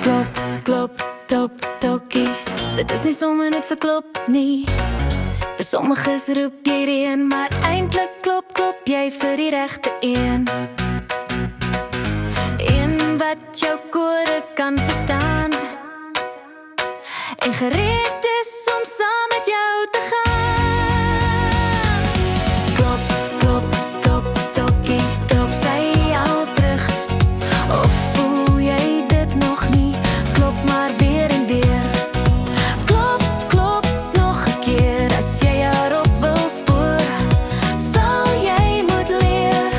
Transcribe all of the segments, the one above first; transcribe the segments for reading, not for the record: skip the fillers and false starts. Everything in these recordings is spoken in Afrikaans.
Klop, klop, top, tokkie. Dit is nie sommer net verklop nie. Vir sommiges roep jy die een, maar eintlik klop, klop jy vir die regte een. Een wat jou kode kan verstaan en gereed is om saam met jou te gaan. Klop, klop, top, tokkie, klop sy al terug. Of voel jy dit nog nie? Klop maar weer en weer. Klop, klop nog 'n keer. As jy daarop wil spoor, sal jy moet leer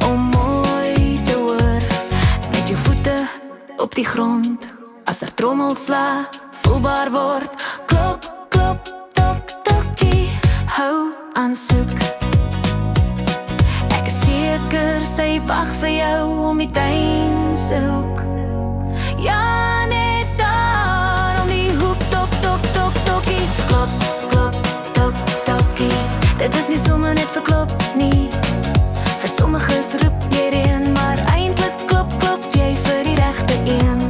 om mooi te hoor. Met jou voete op die grond, as er trommelslae voelbaar word. Klop, klop, tok, tokkie, hou aan soek. Ek is seker sy wag vir jou om die tuin se hoek. Ja, net daar om die hoek. Tok, tok, tok, tokkie. Klop, klop, tok, tokkie. Dit is nie sommer net verklop nie. Vir sommiges roep jy die een, maar eintlik klop, klop jy vir die regte een.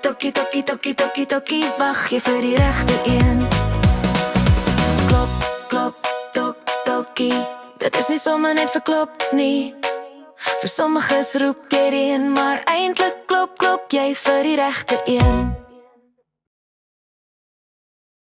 Tokkie, tokkie, tokkie, tokkie, tokkie, wag jy vir die regte een. Klop, klop, tok, tokkie. Dit is nie sommer net verklop nie. Vir sommiges roep jy die een, maar eintlik klop, klop jy vir die regte een.